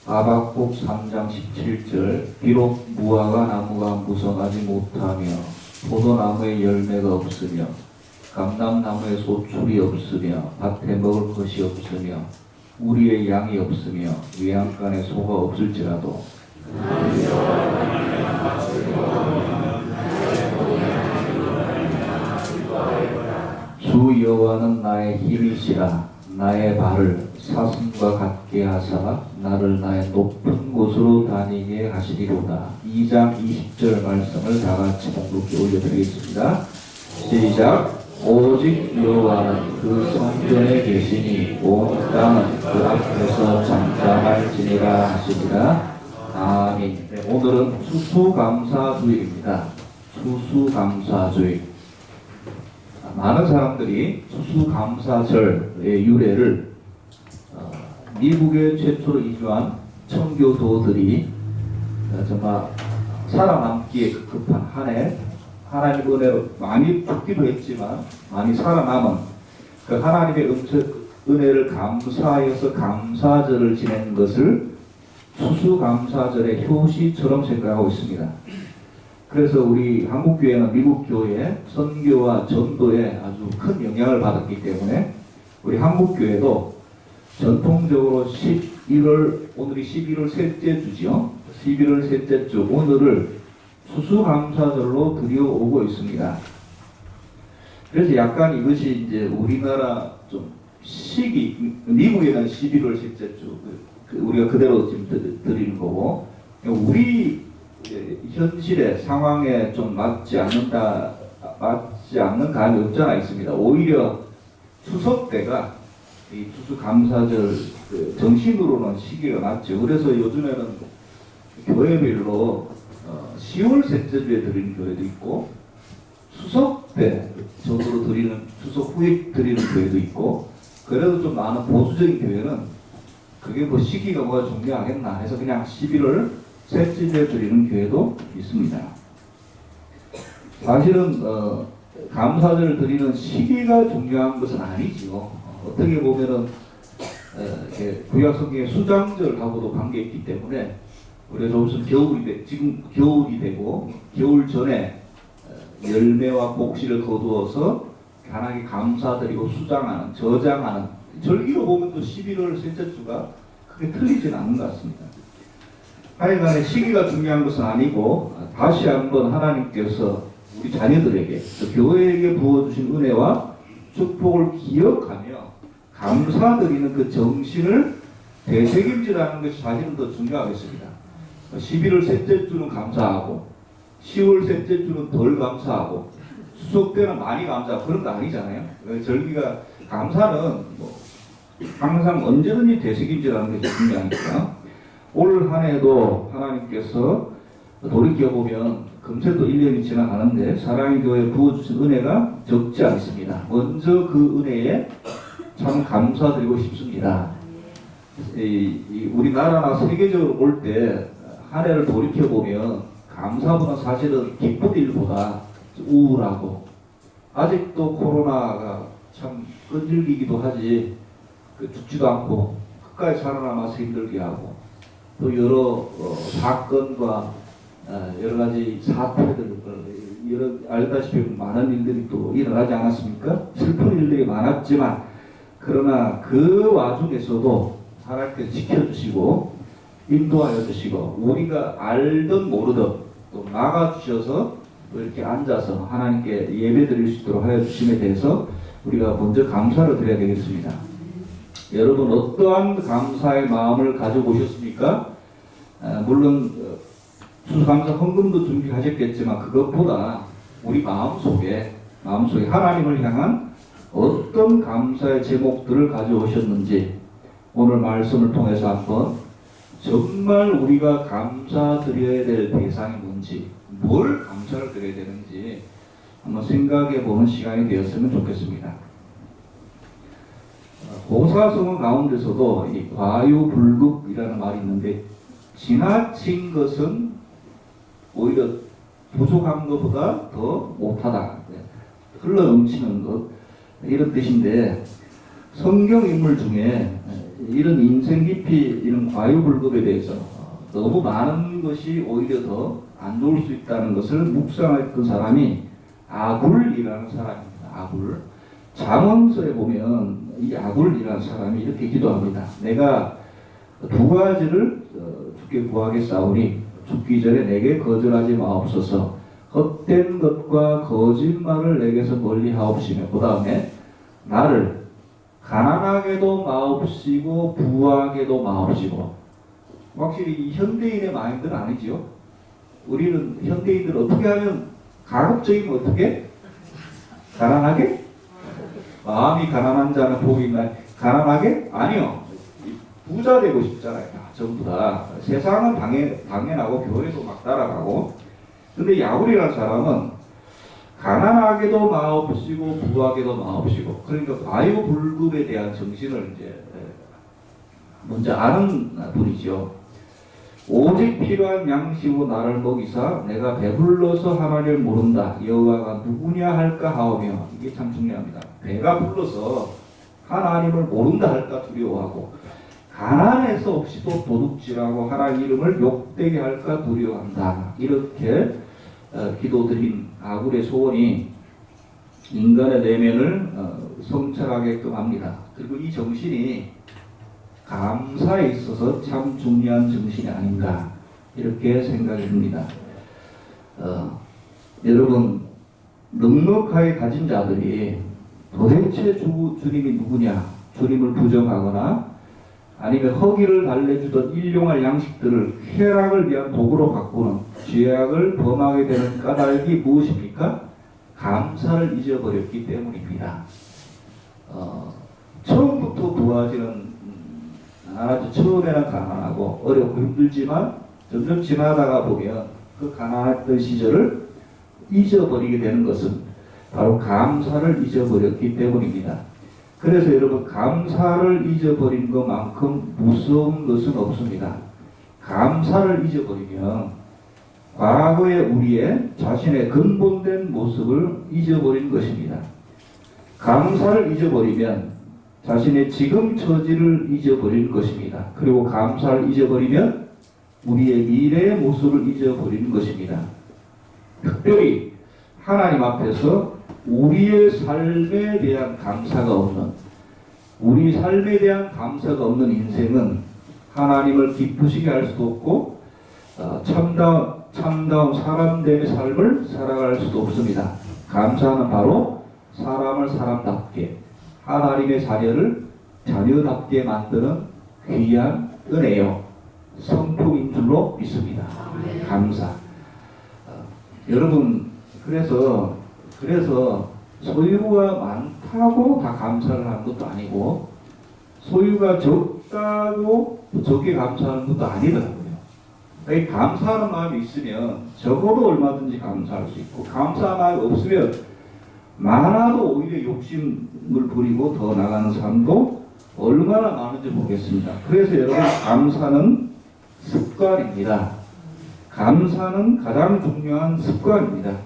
하박국 3장 17절 비록 무화과 나무가 무성하지 못하며 포도나무에 열매가 없으며 감람나무에 소출이 없으며 밭에 먹을 것이 없으며 우리의 양이 없으며 외양간에 소가 없을지라도 주 여호와는 나의 힘이시라. 나의 발을 사슴과 같게 하사 나를 나의 높은 곳으로 다니게 하시리로다. 2장 20절 말씀을 다 같이 공독해 올려드리겠습니다. 시작. 오직 여호와는 그 성전에 계시니 온 땅은 그 앞에서 잠잠할지니라 하시니라. 아멘. 네, 오늘은 추수감사주일입니다. 추수감사주일. 많은 사람들이 추수감사절의 유래를 미국에 최초로 이주한 청교도들이 정말 살아남기에 급급한 한 해 하나님의 은혜로 많이 죽기도 했지만 많이 살아남은 그 하나님의 은혜를 감사하여서 감사절을 지내는 것을 추수감사절의 효시처럼 생각하고 있습니다. 그래서 우리 한국교회는 미국교회의 선교와 전도에 아주 큰 영향을 받았기 때문에 우리 한국교회도 전통적으로 11월, 오늘이 11월 셋째 주죠. 11월 셋째 주 오늘을 추수감사절로 들여오고 있습니다. 그래서 약간 이것이 이제 우리나라 좀 시기, 미국에는 11월 셋째 주 우리가 그대로 지금 드리는 거고, 우리 현실의 상황에 좀 맞지 않는 감이 없지 않아 있습니다. 오히려 추석 때가 이 추수감사절 정신으로는 시기가 맞죠. 그래서 요즘에는 교회별로 10월 셋째 주에 드리는 교회도 있고 추석 때 적으로 드리는 추석 후에 드리는 교회도 있고, 그래도 좀 많은 보수적인 교회는 그게 뭐 시기가 뭐가 중요하겠나 해서 그냥 11월 셋째 주에 드리는 교회도 있습니다. 사실은 감사절을 드리는 시기가 중요한 것은 아니지요. 어떻게 보면은 구약 성경의 수장절하고도 관계 있기 때문에 우리가 조금 지금 겨울이 되고 겨울 전에 열매와 복실을 거두어서 하나님께 감사드리고 수장하는, 저장하는 절기로 보면 또 11월 셋째 주가 크게 틀리지는 않는 것 같습니다. 하여간에 시기가 중요한 것은 아니고 다시 한번 하나님께서 우리 자녀들에게 또 교회에게 부어주신 은혜와 축복을 기억하며 감사드리는 그 정신을 되새김질하는 것이 사실은 더 중요하겠습니다. 11월 셋째 주는 감사하고 10월 셋째 주는 덜 감사하고 추석 때는 많이 감사하고 그런 거 아니잖아요. 절기가 감사는 뭐 항상 언제든지 되새김질하는 것이 중요하니까 올 한 해도 하나님께서 돌이켜보면 금세 또 1년이 지나가는데 사랑의 교회에 부어주신 은혜가 적지 않습니다. 먼저 그 은혜에 참 감사드리고 싶습니다. 우리나라나 세계적으로 볼 때 한 해를 돌이켜보면 감사보다 사실은 기쁜 일보다 우울하고, 아직도 코로나가 참 끈질기기도 하지 죽지도 않고 끝까지 살아남아서 힘들게 하고, 또 여러 사건과 여러 가지 사태들, 알다시피 많은 일들이 또 일어나지 않았습니까? 슬픈 일들이 많았지만 그러나 그 와중에서도 하나님께서 지켜주시고 인도하여 주시고 우리가 알든 모르든 또 막아주셔서 또 이렇게 앉아서 하나님께 예배 드릴 수 있도록 하여 주심에 대해서 우리가 먼저 감사를 드려야 되겠습니다. 여러분 어떠한 감사의 마음을 가지고 오셨습니까? 물론 추수감사 헌금도 준비하셨겠지만 그것보다 우리 마음속에 하나님을 향한 어떤 감사의 제목들을 가져오셨는지 오늘 말씀을 통해서 한번 정말 우리가 감사드려야 될 대상이 뭔지, 뭘 감사를 드려야 되는지 한번 생각해 보는 시간이 되었으면 좋겠습니다. 고사성어 가운데서도 이 과유불급이라는 말이 있는데, 지나친 것은 오히려 부족한 것보다 더 못하다, 흘러 넘치는 것, 이런 뜻인데 성경 인물 중에 이런 인생 깊이 이런 과유불급에 대해서 너무 많은 것이 오히려 더 안 좋을 수 있다는 것을 묵상했던 사람이 아굴이라는 사람입니다. 아굴. 잠언서에 보면 이 아굴이라는 사람이 이렇게 기도합니다. 내가 두 가지를 주께 구하겠사오니 죽기 전에 내게 거절하지 마옵소서. 헛된 것과 거짓말을 내게서 멀리 하옵시며, 그 다음에 나를 가난하게도 마옵시고 부하게도 마옵시고. 확실히 이 현대인의 마인드는 아니지요. 우리는 현대인들 어떻게 하면 가급적이면 어떻게? 가난하게? 마음이 가난한 자는 복이 있나요? 가난하게? 아니요. 부자 되고 싶잖아요. 전부 다. 세상은 당연하고 교회도 막 따라가고. 근데 야굴이라는 사람은 가난하게도 마옵시고 부하게도 마옵시고, 그러니까 과유불급에 대한 정신을 이제 먼저 아는 분이죠. 오직 필요한 양식으로 나를 먹이사 내가 배불러서 하나님을 모른다. 여호와가 누구냐 할까 하오며. 이게 참 중요합니다. 배가 불러서 하나님을 모른다 할까 두려워하고, 가난해서 혹시 또 도둑질하고 하나님 이름을 욕되게 할까 두려워한다. 이렇게 기도드린 아굴의 소원이 인간의 내면을 성찰하게끔 합니다. 그리고 이 정신이 감사에 있어서 참 중요한 정신이 아닌가 이렇게 생각이 듭니다. 여러분, 넉넉하게 가진 자들이 도대체 주님이 누구냐, 주님을 부정하거나 아니면 허기를 달래주던 일용할 양식들을 쾌락을 위한 도구로 바꾸는 죄악을 범하게 되는 까닭이 무엇입니까? 감사를 잊어버렸기 때문입니다. 처음부터 부하지는 아주 처음에는 가난하고 어렵고 힘들지만 점점 지나다가 보면 그 가난했던 시절을 잊어버리게 되는 것은 바로 감사를 잊어버렸기 때문입니다. 그래서 여러분, 감사를 잊어버린 것만큼 무서운 것은 없습니다. 감사를 잊어버리면 과거의 우리의 자신의 근본된 모습을 잊어버린 것입니다. 감사를 잊어버리면 자신의 지금 처지를 잊어버리는 것입니다. 그리고 감사를 잊어버리면 우리의 미래의 모습을 잊어버리는 것입니다. 특별히 하나님 앞에서 우리의 삶에 대한 감사가 없는, 우리 삶에 대한 감사가 없는 인생은 하나님을 기쁘시게 할 수도 없고 참다운 사람됨의 삶을 살아갈 수도 없습니다. 감사는 바로 사람을 사람답게, 하나님의 자녀를 자녀답게 만드는 귀한 은혜요, 성품인 줄로 믿습니다. 감사. 여러분, 그래서 소유가 많다고 다 감사를 하는 것도 아니고, 소유가 적다고 적게 감사하는 것도 아니더라고요. 감사하는 마음이 있으면 적어도 얼마든지 감사할 수 있고, 감사한 마음이 없으면 많아도 오히려 욕심을 부리고 더 나가는 사람도 얼마나 많은지 모르겠습니다. 그래서 여러분, 감사는 습관입니다. 감사는 가장 중요한 습관입니다.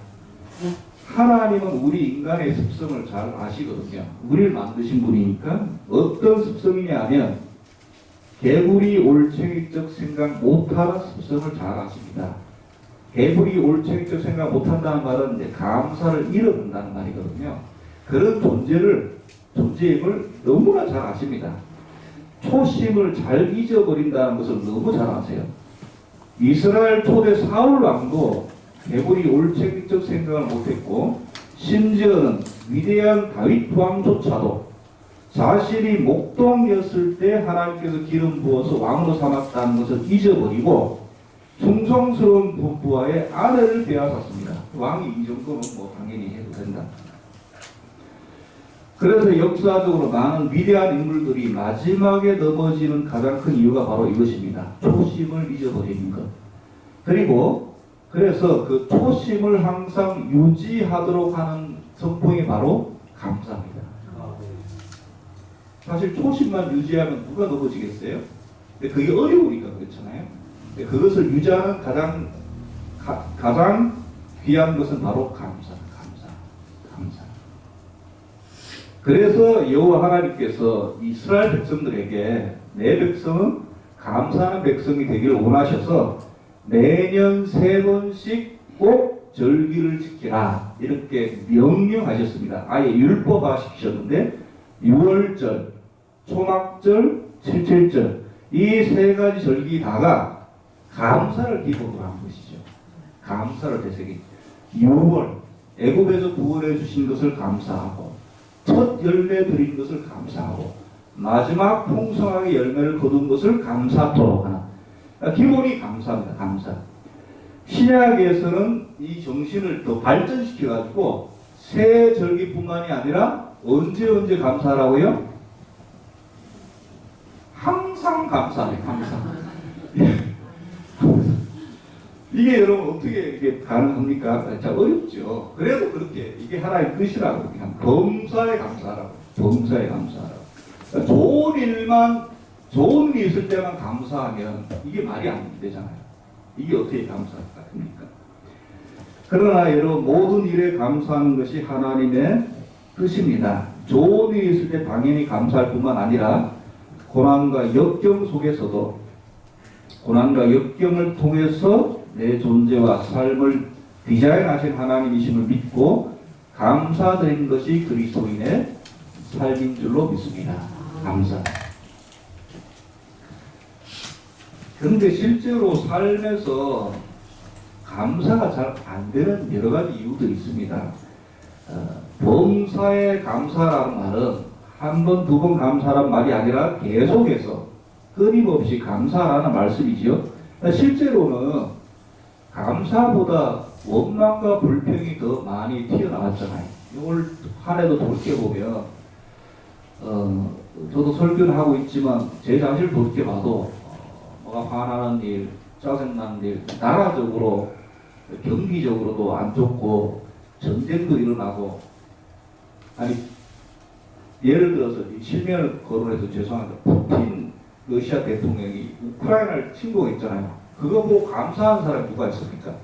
하나님은 우리 인간의 습성을 잘 아시거든요. 우리를 만드신 분이니까. 어떤 습성이냐 하면 개구리 올챙이적 생각 못하는 습성을 잘 아십니다. 개구리 올챙이적 생각 못한다는 말은 이제 감사를 잃어본다는 말이거든요. 그런 존재임을 너무나 잘 아십니다. 초심을 잘 잊어버린다는 것을 너무 잘 아세요. 이스라엘 초대 사울 왕도 개구리 올챙이적 생각을 못했고, 심지어는 위대한 다윗 왕조차도 자신이 목동이었을 때 하나님께서 기름 부어서 왕으로 삼았다는 것을 잊어버리고 충성스러운 부부와의 아내를 빼앗았습니다. 왕이 이 정도는 뭐 당연히 해도 된다. 그래서 역사적으로 많은 위대한 인물들이 마지막에 넘어지는 가장 큰 이유가 바로 이것입니다. 초심을 잊어버리는 것. 그래서 그 초심을 항상 유지하도록 하는 성품이 바로 감사입니다. 사실 초심만 유지하면 누가 넘어지겠어요? 근데 그게 어려우니까 그렇잖아요. 근데 그것을 유지하는 가장 귀한 것은 바로 감사. 그래서 여호와 하나님께서 이스라엘 백성들에게 내 백성은 감사하는 백성이 되기를 원하셔서 매년 3번씩 꼭 절기를 지키라 이렇게 명령하셨습니다. 아예 율법화 시키셨는데 6월절, 초막절, 칠칠절 이 3가지 절기다가 감사를 기본으로 한 것이죠. 감사를 되새긴 6월 애굽에서 구원해 주신 것을 감사하고 첫 열매 드린 것을 감사하고 마지막 풍성하게 열매를 거둔 것을 감사토록 하는 기본이 감사입니다. 감사. 신약에서는 이 정신을 더 발전시켜 가지고 새 절기뿐만이 아니라 언제 감사하라고요? 항상 감사해. 항상. 이게 여러분 어떻게 이게 가능합니까? 참 어렵죠. 그래도 그렇게 이게 하나의 뜻이라고 그냥 범사에 감사하라고. 범사에 감사하라고. 그러니까 좋은 일이 있을 때만 감사하면 이게 말이 안 되잖아요. 이게 어떻게 감사합니까? 그러나 여러분 모든 일에 감사하는 것이 하나님의 뜻입니다. 좋은 일이 있을 때 당연히 감사할 뿐만 아니라 고난과 역경 속에서도 고난과 역경을 통해서 내 존재와 삶을 디자인하신 하나님이심을 믿고 감사드리는 것이 그리스도인의 삶인 줄로 믿습니다. 감사. 그런데 실제로 삶에서 감사가 잘 안 되는 여러 가지 이유들이 있습니다. 범사에 감사라는 말은 한 번, 두 번 감사란 말이 아니라 계속해서 끊임없이 감사라는 말씀이지요. 실제로는 감사보다 원망과 불평이 더 많이 튀어나왔잖아요. 이걸 한 해도 돌이켜보면 저도 설교를 하고 있지만 제 자신을 돌이켜봐도 뭐가 화나는 일, 짜증나는 일, 나라적으로 경기적으로도 안 좋고 전쟁도 일어나고 아니 예를 들어서 실명을 거론해서 죄송합니다. 푸틴 러시아 대통령이 우크라이나를 침공했잖아요. 그거 보고 감사한 사람이 누가 있습니까?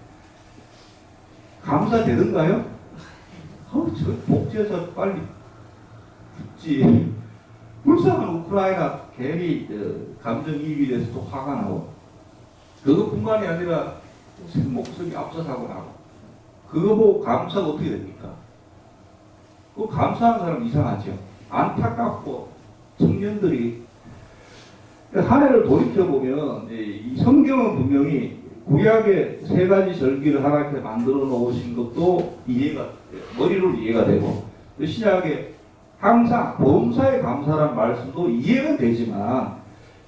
감사되던가요? 저 복지에서 빨리 죽지. 불쌍한 우크라이나 괜히 감정이입이 돼서 또 화가 나고 그것뿐만이 아니라 목숨이 앞서가고 나고 그거 보고 감사가 어떻게 됩니까? 그 감사하는 사람 이상하죠. 안타깝고 청년들이 한 해를 돌이켜보면 이 성경은 분명히 구약의 3가지 절기를 하나님께서 만들어 놓으신 것도 머리로 이해가 되고 신약에 항상 범사에 감사란 말씀도 이해는 되지만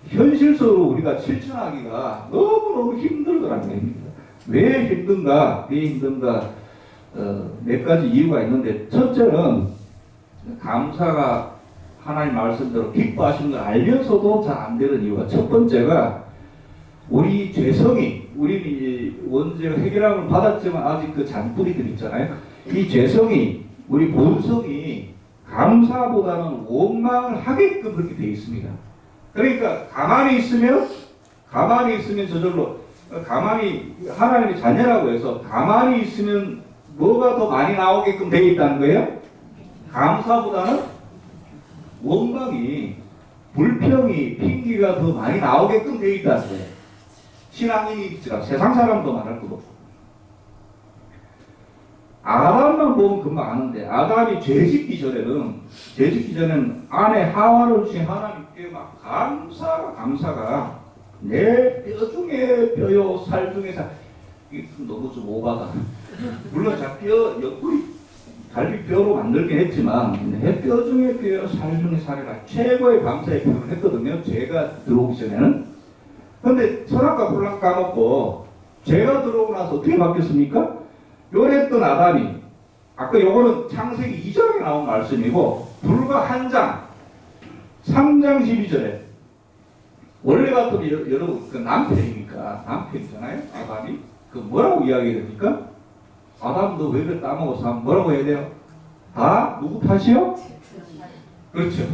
현실적으로 우리가 실천하기가 너무너무 힘들더라는 겁니다. 왜 힘든가? 몇 가지 이유가 있는데 첫째는 감사가 하나님 말씀대로 기뻐하시는 걸 알면서도 잘 안 되는 이유가 첫 번째가 우리 죄성이 우리는 원죄 해결함을 받았지만 아직 그 잔뿌리들 있잖아요. 이 죄성이 우리 본성이 감사보다는 원망을 하게끔 그렇게 되어 있습니다. 그러니까 가만히 있으면 저절로 가만히 하나님의 자녀라고 해서 가만히 있으면 뭐가 더 많이 나오게끔 되어 있다는 거예요. 감사보다는 원망이 불평이 핑계가 더 많이 나오게끔 되어 있다는 거예요. 신앙인이지라 세상 사람도 말할 것도 없고 아담만 보면 금방 아는데 아담이 죄짓기 전에는 아내 하와를 주신 하나님께 막 감사가 내 뼈 중에 뼈요 살 중에 살 이게 너무 좀 오바다. 물론 뼈 옆구리 갈비뼈로 만들긴 했지만 뼈 중에 뼈요 살 중에 살이라 최고의 감사의 표현을 했거든요. 죄가 들어오기 전에는. 그런데 선악과 불락 까먹고 죄가 들어오고 나서 어떻게 바뀌었습니까? 요랬던 아담이 아까 요거는 창세기 2장에 나온 말씀이고 불과 한 장 3장 12절에 원래 같으면 여러분 그 남편이잖아요. 아담이 그 뭐라고 이야기됩니까? 아담 너 왜 그래 따먹었어? 뭐라고 해야 돼요? 다 누구 탓이요? 그렇죠.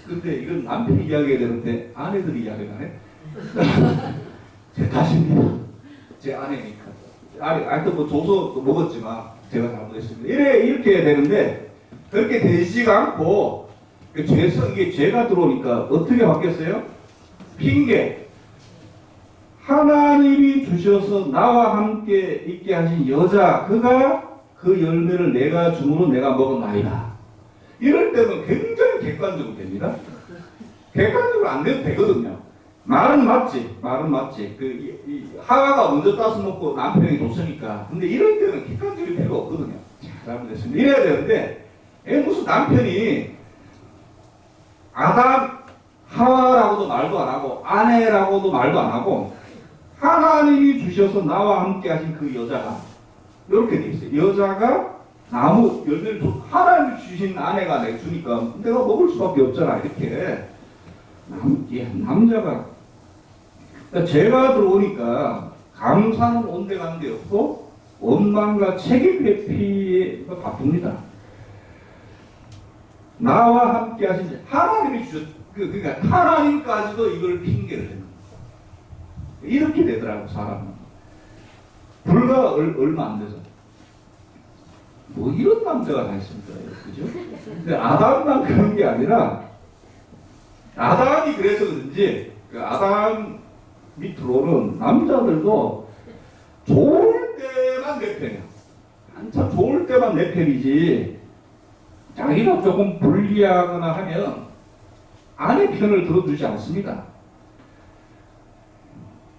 근데 이건 남편이 이야기해야 되는데 아내들이 이야기하네. 제 탓입니다. 제 아내니까. 하여튼 뭐 줘서 먹었지만 제가 잘못했습니다. 이렇게 해야 되는데 그렇게 되지가 않고 이게 죄가 들어오니까 어떻게 바뀌었어요? 핑계. 하나님이 주셔서 나와 함께 있게 하신 여자, 그가 그 열매를 내가 주므로 내가 먹었나이다. 이럴 때는 굉장히 객관적으로 됩니다. 객관적으로 안 돼도 되거든요. 말은 맞지. 하와가 먼저 따서 먹고 남편이 줬으니까. 근데 이럴 때는 객관적일 필요가 없거든요. 잘못했습니다. 이래야 되는데, 무슨 남편이 아담, 하와라고도 말도 안 하고, 아내라고도 말도 안 하고, 하나님이 주셔서 나와 함께 하신 그 여자가, 이렇게 돼 있어요. 여자가 나무 열매를 하나님이 주신 아내가 내가 주니까 내가 먹을 수밖에 없잖아. 이렇게. 남자가. 그러니까 죄가 들어오니까 감사는 온데간데 없고, 원망과 책임 회피가 바쁩니다. 나와 함께 하신 하나님이 주셨, 그러니까 하나님까지도 이걸 핑계를 대는 거예요. 이렇게 되더라고, 사람은. 불과 얼마 안 돼서. 뭐 이런 남자가 다 있습니까? 그죠? 근데 아담만 그런 게 아니라, 아담이 그래서 그런지, 그 아담 밑으로는 남자들도 좋을 때만 내 편이야. 한참 좋을 때만 내 편이지, 자기가 조금 불리하거나 하면 아내 편을 들어주지 않습니다.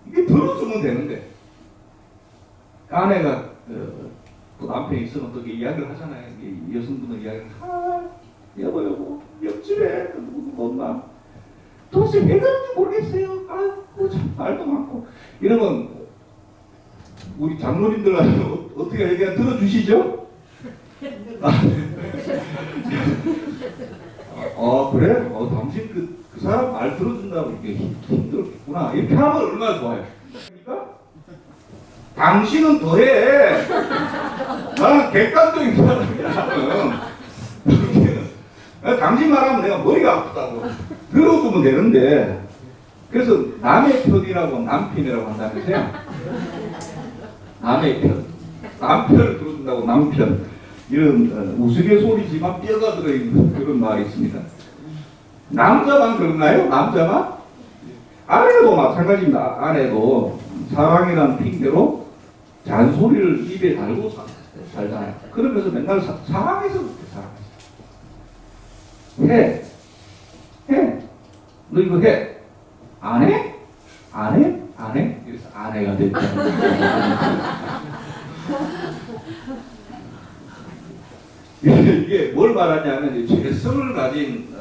이게 들어주면 되는데, 아내가 또 남편이 있으면 또 이야기를 하잖아요. 여성분은 이야기를 여보 옆집에 그 누구 엄마 도대체 왜 그런지 모르겠어요. 아이고 참 말도 많고 이러면 우리 장로님들 어떻게 얘기하면 들어주시죠? 그래? 당신 그 사람 말 들어준다고 이렇게 힘들겠구나. 이렇게 하면 얼마나 좋아요. 그러니까 당신은 더해. 나는 객관적인 사람이야. 당신 말하면 내가 머리가 아프다고 들어주면 되는데, 그래서 남의 편이라고 남편이라고 한다면서요. 남의 편, 남편을 들어준다고 남편, 이런 우스갯소리지만 뼈가 들어있는 그런 말이 있습니다. 남자만 그런가요? 남자만? 아내도 마찬가지입니다. 아내도 사랑이라는 핑계로 잔소리를 입에 달고 살잖아요. 그러면서 맨날 사랑해서 그렇게 살아가요. 해. 너 이거 해. 안 해? 안 해? 안 해? 그래서 아내가 됐다. 이게 뭘 말하냐면, 죄성을 가진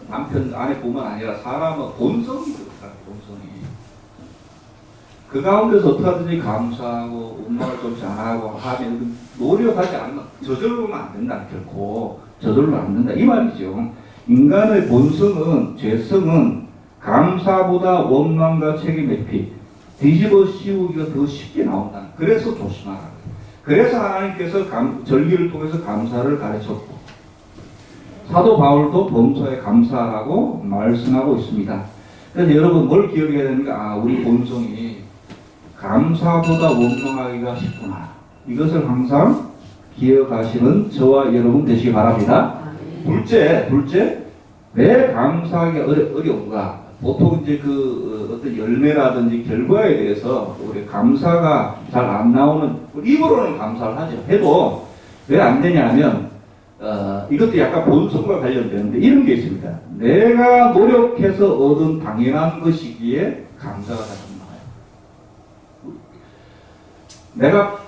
남편, 아내뿐만 아니라 사람은 본성이 그렇다. 본성이. 그 가운데서 어떻게든지 감사하고 운동을 좀 잘하고 하면 노력하지 않는, 저절로는 안 된다. 결코 저절로 안 된다 이 말이죠. 인간의 본성은, 죄성은 감사보다 원망과 책임 회피, 뒤집어 씌우기가 더 쉽게 나온다. 그래서 조심하라. 그래서 하나님께서 절기를 통해서 감사를 가르쳤고, 사도 바울도 범사에 감사하라고 말씀하고 있습니다. 그래서 여러분 뭘 기억해야 되는가? 우리 본성이 감사보다 원망하기가 쉽구나. 이것을 항상 기억하시는 저와 여러분 되시기 바랍니다. 둘째, 왜 감사하기 어려운가? 보통 이제 어떤 열매라든지 결과에 대해서 우리 감사가 잘 안 나오는, 입으로는 감사를 하죠. 해도 왜 안 되냐 하면, 이것도 약간 본성과 관련되는데 이런 게 있습니다. 내가 노력해서 얻은 당연한 것이기에 감사가 잘 안 나와요. 내가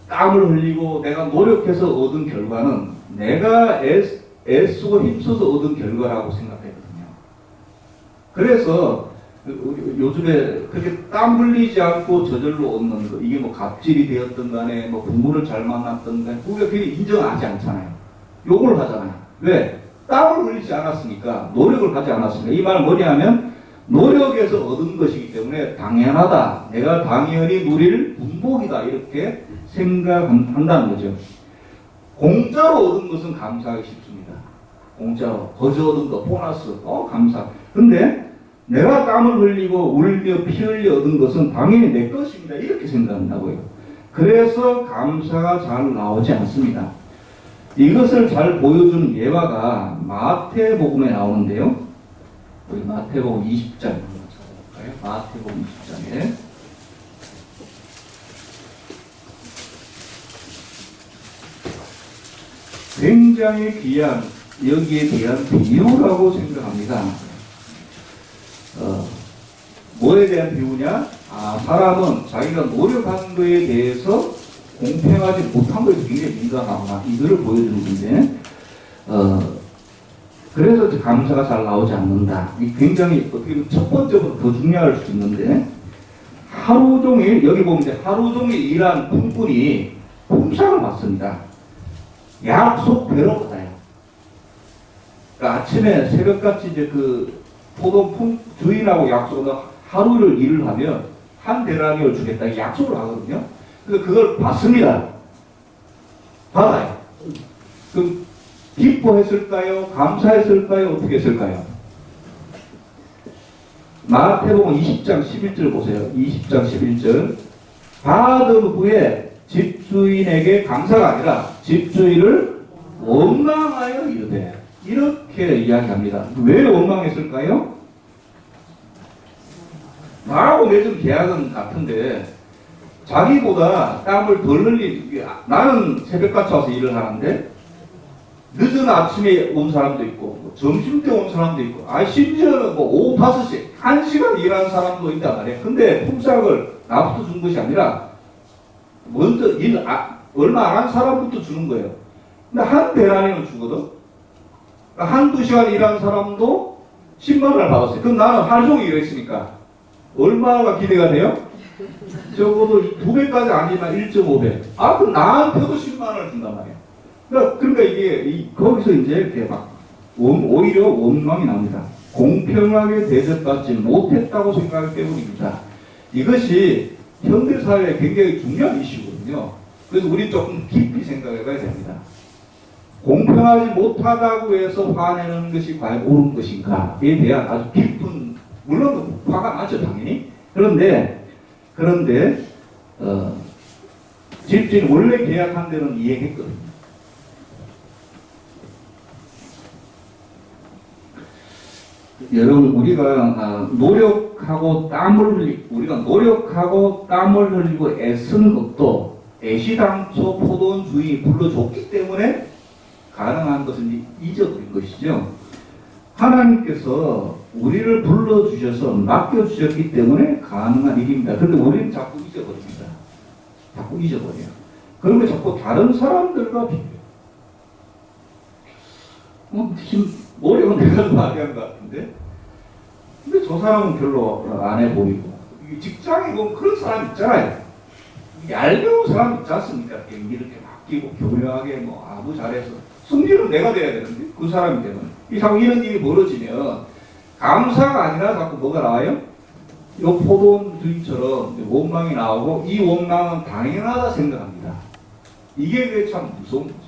땀을 흘리고 내가 노력해서 얻은 결과는 내가 애쓰고 힘써서 얻은 결과라고 생각하거든요. 그래서 요즘에 그렇게 땀 흘리지 않고 저절로 얻는 거, 이게 뭐 갑질이 되었든 간에 뭐 부모를 잘 만났든 간에 우리가 그게 인정하지 않잖아요. 욕을 하잖아요. 왜? 땀을 흘리지 않았으니까, 노력을 하지 않았으니까. 이 말은 뭐냐면 노력에서 얻은 것이기 때문에 당연하다, 내가 당연히 누릴 분복이다, 이렇게 생각한다는 거죠. 공짜로 얻은 것은 감사하기 쉽습니다. 공짜로 거저 얻은 거, 보너스, 감사. 근데 내가 땀을 흘리고 울며 피 흘려 얻은 것은 당연히 내 것입니다, 이렇게 생각한다고요. 그래서 감사가 잘 나오지 않습니다. 이것을 잘 보여주는 예화가 마태복음에 나오는데요. 우리 마태복음 20장 찾아볼까요? 마태복음 20장에 굉장히 귀한 여기에 대한 비유라고 생각합니다. 뭐에 대한 비유냐? 사람은 자기가 노력한 것에 대해서 공평하지 못한 것에 굉장히 민감하구나. 이거를 보여주는 건데, 그래서 감사가 잘 나오지 않는다. 이 굉장히 어떻게 보면 첫 번째부터 더 중요할 수 있는데, 하루 종일, 여기 보면 이제 하루 종일 일한 품꾼이 품삯을 받습니다. 약속대로 받아요. 그러니까 아침에 새벽같이 이제 그 포도 주인하고 약속을 하루를 일을 하면 한 데나리온을 주겠다 약속을 하거든요. 그래서 그걸 받습니다. 받아요. 그럼 기뻐했을까요? 감사했을까요? 어떻게 했을까요? 마태복음 20장 11절 보세요. 20장 11절. 받은 후에 집주인에게 감사가 아니라 집주인을 원망하여 이르되, 이렇게 이야기합니다. 왜 원망했을까요? 나하고 맺은 계약은 같은데 자기보다 땀을 덜 흘린, 나는 새벽같이 와서 일을 하는데 늦은 아침에 온 사람도 있고 점심때 온 사람도 있고 심지어는 뭐 오후 5시 1시간 일하는 사람도 있단 말이에요. 근데 품삯을 나부터 준 것이 아니라 먼저 얼마 안 한 사람부터 주는 거예요. 근데 한 데나리온을 주거든. 한두 시간 일한 사람도 10만 원을 받았어요. 그럼 나는 하루 종일 일했으니까 얼마가 기대가 돼요? 적어도 2배까지 아니지만 1.5배. 그럼 나한테도 10만 원을 준단 말이에요. 그러니까 이게 거기서 이제 이렇게 막 오히려 원망이 납니다. 공평하게 대접받지 못했다고 생각하기 때문입니다. 이것이 현대사회에 굉장히 중요한 이슈거든요. 그래서 우리 조금 깊이 생각해 봐야 됩니다. 공평하지 못하다고 해서 화내는 것이 과연 옳은 것인가에 대한 아주 깊은, 물론 화가 나죠, 당연히. 그런데 집주인 원래 계약한 대로는 이행했거든요. 여러분, 우리가 노력하고 땀을 흘리고 애쓰는 것도 애시당초 포도원 주인이 불러줬기 때문에 가능한 것을 잊어버린 것이죠. 하나님께서 우리를 불러주셔서 맡겨주셨기 때문에 가능한 일입니다. 그런데 우리는 자꾸 잊어버립니다. 자꾸 잊어버려요. 그러면 자꾸 다른 사람들과 비교해요. 노력은 내가 많이 한 것 같은데, 근데 저 사람은 별로 안 해 보이고, 직장에 보면 그런 사람 있잖아요. 얄미운 사람 있지 않습니까? 이렇게 맡기고 교묘하게 아무 잘해서 승리는 내가 돼야 되는데 그 사람이 되면 이상 이런 일이 벌어지면 감사가 아니라 자꾸 뭐가 나와요? 이 포도원 주인처럼 원망이 나오고, 이 원망은 당연하다 생각합니다. 이게 참 무서운 거죠.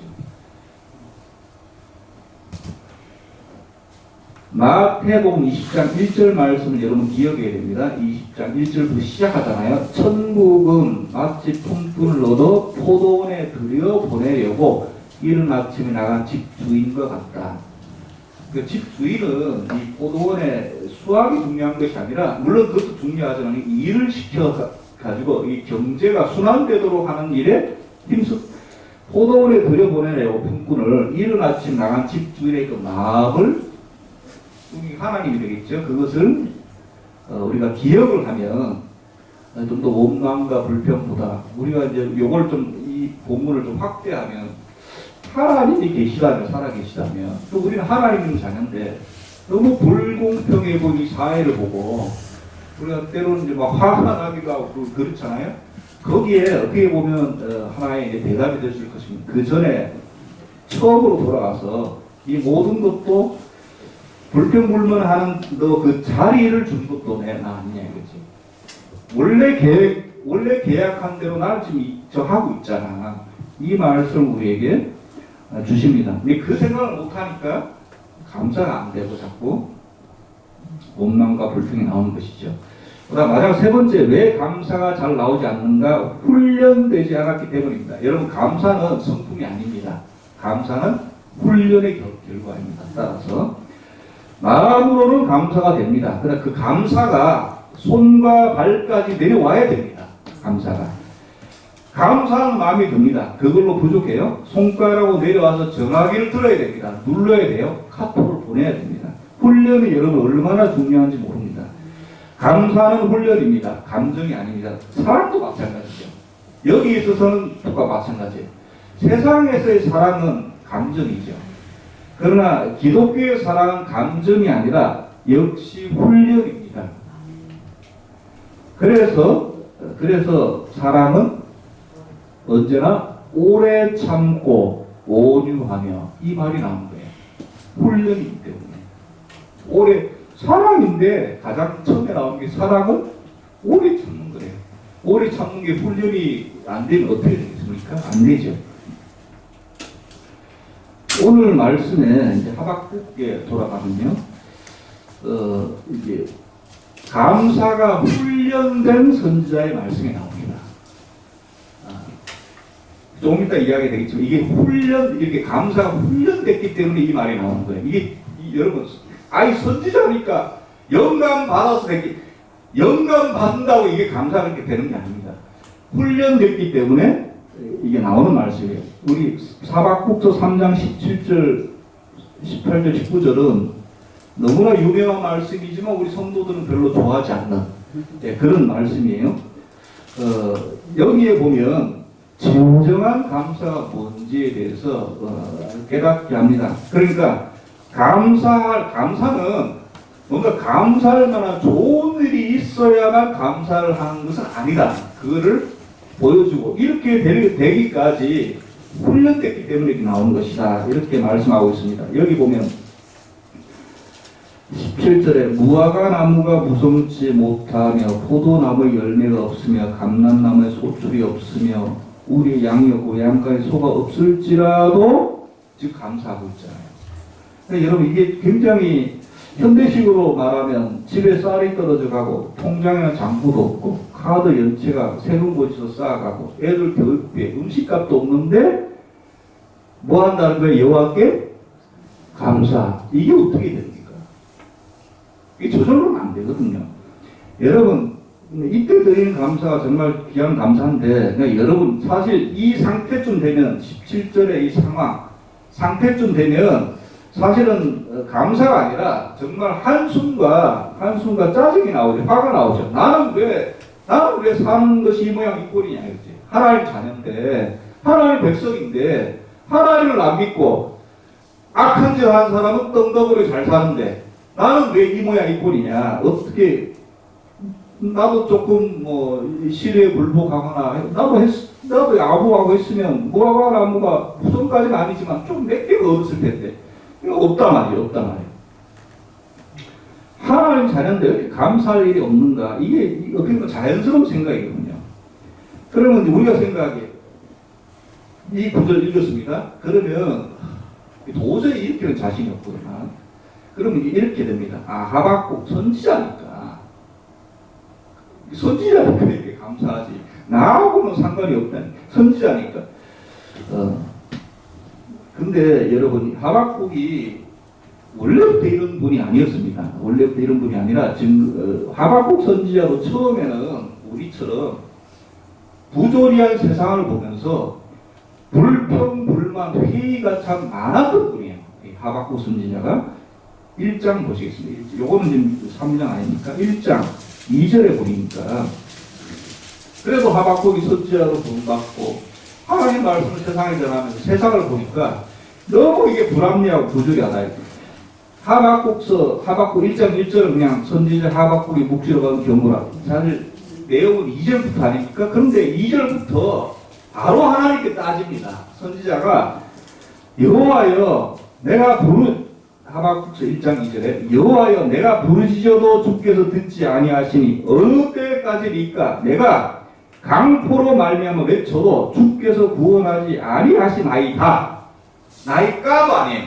마태복음 20장 1절 말씀을 여러분 기억해야 됩니다. 20장 1절부터 시작하잖아요. 천국은 마치 품꾼을 얻어 포도원에 들여보내려고 이른 아침에 나간 집주인과 같다. 그 집주인은 이 포도원의 수확이 중요한 것이 아니라, 물론 그것도 중요하지만 일을 시켜가지고 이 경제가 순환되도록 하는 일에 힘써 포도원에 들여보내려고 품꾼을 이른 아침 나간 집주인의 그 마음을, 하나님이 되겠죠. 그것을 우리가 기억을 하면 좀 더 원망과 불평보다 우리가 이제 요걸 좀, 이 본문을 좀 확대하면, 하나님이 계시다면, 살아계시다면, 또 우리는 하나님의 자녀인데 너무 불공평해 보이는 이 사회를 보고 우리가 때로는 이제 막 화가 나기도 하고 그렇잖아요. 거기에 어떻게 보면 하나의 이제 대답이 될 수 있을 것입니다. 그 전에 처음으로 돌아가서 이 모든 것도 불평불만하는 너 그 자리를 준 것도 나 아니냐 이거지. 원래 계약한 대로 나는 지금 저 하고 있잖아. 이 말씀을 우리에게 주십니다. 근데 그 생각을 못하니까 감사가 안 되고 자꾸 원망과 불평이 나오는 것이죠. 그다음 마지막 세 번째, 왜 감사가 잘 나오지 않는가? 훈련되지 않았기 때문입니다. 여러분, 감사는 성품이 아닙니다. 감사는 훈련의 결과입니다. 따라서 마음으로는 감사가 됩니다. 그러나 그 감사가 손과 발까지 내려와야 됩니다. 감사하는 마음이 듭니다. 그걸로 부족해요. 손가락으로 내려와서 전화기를 들어야 됩니다. 눌러야 돼요. 카톡을 보내야 됩니다. 훈련이 여러분 얼마나 중요한지 모릅니다. 감사는 훈련입니다. 감정이 아닙니다. 사랑도 마찬가지죠. 여기 있어서는 똑같 마찬가지예요. 세상에서의 사랑은 감정이죠. 그러나 기독교의 사랑은 감정이 아니라 역시 훈련입니다. 그래서 사랑은 언제나 오래 참고 온유하며 이 말이 나온 거예요. 훈련이기 때문에. 사랑인데 가장 처음에 나온 게 사랑은 오래 참는 거예요. 오래 참는 게 훈련이 안 되면 어떻게 되겠습니까? 안 되죠. 오늘 말씀에 이제 하박국에 돌아가면요. 이제 감사가 훈련된 선지자의 말씀이 나옵니다. 조금 이따 이야기 되겠지만 이게 이렇게 감사가 훈련됐기 때문에 이 말이 나오는 거예요. 여러분, 선지자니까 영감 받아서 영감 받는다고 이게 감사가 이렇게 되는 게 아닙니다. 훈련됐기 때문에 이게 나오는 말씀이에요. 우리 하박국서 3장 17절, 18절, 19절은 너무나 유명한 말씀이지만 우리 성도들은 별로 좋아하지 않는 그런 말씀이에요. 여기에 보면 진정한 감사가 뭔지에 대해서 깨닫게 합니다. 그러니까 감사는 뭔가 감사할 만한 좋은 일이 있어야만 감사를 하는 것은 아니다. 그거를 보여주고 이렇게 되기까지 훈련됐기 때문에 이렇게 나오는 것이다. 이렇게 말씀하고 있습니다. 여기 보면 17절에 무화과 나무가 무성치 못하며 포도나무에 열매가 없으며 감람나무에 소출이 없으며 우리의 양이 없고 양가에 소가 없을지라도 즉 감사하고 있잖아요. 그러니까 여러분 이게 굉장히 현대식으로 말하면 집에 쌀이 떨어져 가고 통장에는 잔고도 없고 카드 연체가 세금 고지서 쌓아가고 애들 교육비에 음식값도 없는데 뭐 한다는 거예요? 여호와께 감사. 이게 어떻게 됩니까? 이게 저절로는 안 되거든요. 여러분 이때 드리는 감사가 정말 귀한 감사인데 그러니까 여러분 사실 이 상태쯤 되면 17절의 이 상태쯤 되면 사실은 감사가 아니라 정말 한숨과 짜증이 나오죠. 화가 나오죠. 나는 왜 사는 것이 이 모양 이 꼴이냐 이거지. 하나님 자녀인데 하나님 백성인데 하나님을 안 믿고 악한 짓 하는 사람은 떵더구리 잘 사는데 나는 왜 이 모양 이 꼴이냐. 어떻게 나도 조금 시류에 굴복하거나 나도 아부하고 했으면 무화과 나무가 무성까지는 아니지만 좀 몇 개가 얻었을 텐데 없단 말이에요. 하나님 자녀인데 이렇게 감사할 일이 없는가? 이게 어떻게 보면 자연스러운 생각이거든요. 그러면 우리가 생각하기에 이 구절 읽었습니다. 그러면 도저히 이렇게는 자신이 없구나. 그러면 이렇게 됩니다. 하박국 선지자니까 이렇게 감사하지. 나하고는 상관이 없다니. 선지자니까. 근데 여러분 하박국이 원래부터 이런 분이 아니었습니다. 원래부터 이런 분이 아니라 지금 하박국 선지자도 처음에는 우리처럼 부조리한 세상을 보면서 불평불만 회의가 참 많았던 분이에요. 하박국 선지자가 1장 보시겠습니다. 요거는 지금 3장 아닙니까? 1장 2절에 보니까 그래도 하박국이 선지자로 부름받고 하나님 말씀을 세상에 전하면서 세상을 보니까 너무 이게 불합리하고 부조리하다. 하박국 1장 1절은 그냥 선지자 하박국이 묵시러 가는 경우라. 사실 내용은 2절부터 아닙니까? 그런데 2절부터 바로 하나님께 따집니다. 선지자가 여호와여 하박국서 1장 2절에 여호와여 내가 부르짖어도 주께서 듣지 아니하시니 어느 때까지니까 내가 강포로 말미암아 외쳐도 주께서 구원하지 아니하시나이다. 나이까도 아니에요.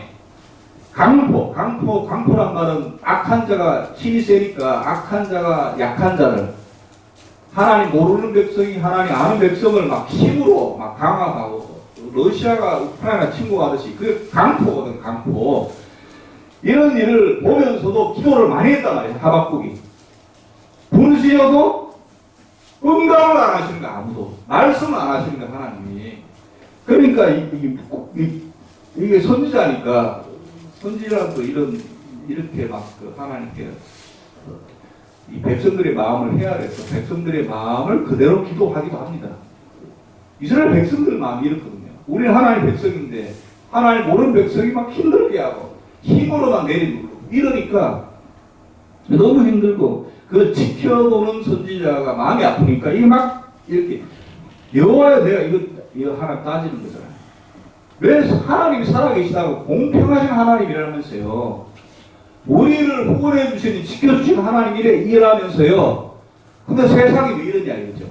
강포란 말은 악한 자가 힘이 세니까 악한 자가 약한 자를 하나님 모르는 백성이 하나님 아는 백성을 막 힘으로 막 강압하고 러시아가 우크라이나 침공하듯이 그 강포거든, 강포. 이런 일을 보면서도 기도를 많이 했단 말이에요, 하박국이. 분시여도 응답을 안 하시는 거 아무도. 말씀을 안 하시는 거 하나님이. 그러니까 이게 선지자니까 선지자도 이렇게 막그 하나님께 이 백성들의 마음을 헤아려서 백성들의 마음을 그대로 기도하기도 합니다. 이스라엘 백성들 마음이 이렇거든요. 우리는 하나님 백성인데 하나님 모르는 백성이 막 힘들게 하고 힘으로만 내리고 이러니까 너무 힘들고 그 지켜보는 선지자가 마음이 아프니까 이게 막 이렇게 여호와여 내가 이거 하나 따지는 거잖아요. 왜 하나님이 살아계시다고 공평하신 하나님이라면서요. 우리를 후원해 주시니 지켜주신 하나님 일에 일하면서요. 근데 세상이 왜 이러냐 이거죠.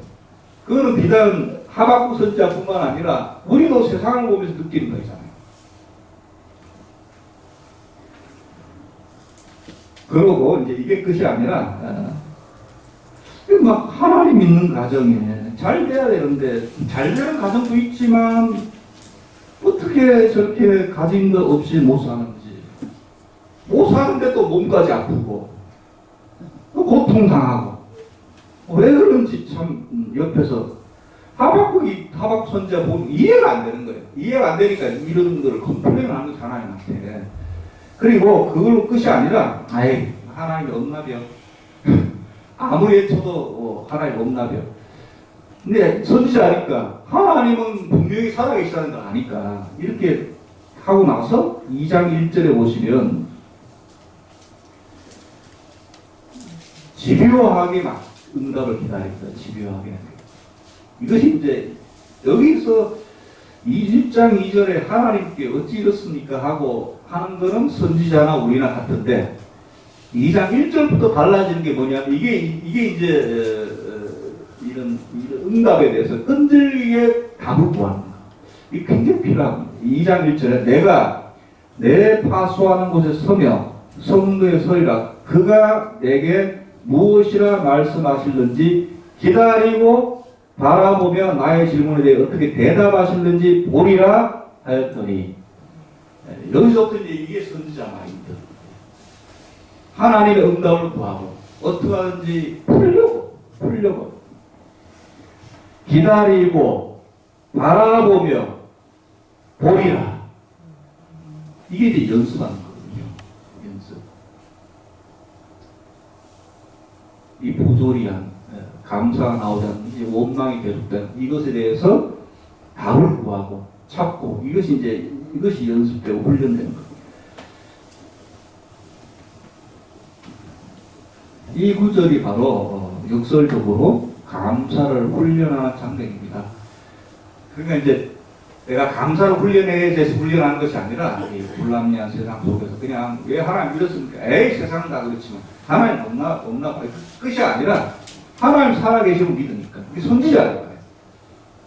그거는 비단 하박국 선지자뿐만 아니라 우리도 세상을 보면서 느끼는 거잖아요. 그러고 이제 이게 끝이 아니라 막 하나님 믿는 가정에 잘 돼야 되는데 잘 되는 가정도 있지만 어떻게 저렇게 가진 것 없이 못 사는지 못 사는데 또 몸까지 아프고 또 고통당하고 왜 그런지 참 옆에서 하박국 선지자 보면 이해가 안 되는 거예요. 이해가 안 되니까 이런 걸 컴플레인 하는 거죠, 하나님한테. 그리고 그걸로 끝이 아니라 아이 하나님이 없나벼 아무리 외쳐도 하나님 없나벼. 근데 선지자니까 하나님은 분명히 살아계시다는 걸 아니까 이렇게 하고 나서 2장 1절에 보시면 집요하게 막 응답을 기다립니다. 집요하게. 이것이 이제 여기서 1장 2절에 하나님께 어찌 이렇습니까 하고 하는 거는 선지자나 우리나 같은데 2장 1절부터 달라지는 게 뭐냐면 이게 이제 이런 응답에 대해서 끈질기게 답을 구하는 거. 이게 굉장히 필요합니다. 2장 1절에 내가 내 파수하는 곳에 서며 성도에 서리라 그가 내게 무엇이라 말씀하실는지 기다리고 바라보며 나의 질문에 대해 어떻게 대답하실는지 보리라 하였더니 여기서부터 이제 이게 선지자 말입니다. 하나님의 응답을 구하고 어떻게 하는지 풀려고 기다리고 바라보며 보리라. 이게 이제 연습하는 거거든요. 연습. 이 부조리한 감사가 나오지 않는 원망이 계속된 이것에 대해서 답을 구하고 찾고 이것이 연습되고 훈련되는 겁니다. 이 구절이 바로 역설적으로 감사를 훈련하는 장면입니다. 그러니까 이제 내가 감사를 훈련해야 돼서 훈련하는 것이 아니라 이 불합리한 세상 속에서 그냥 왜 하나님 이렇습니까? 에이 세상은 다 그렇지만 하나님 없나 끝이 아니라 하나님 살아계시고 믿으니까 이게 선지자니까요.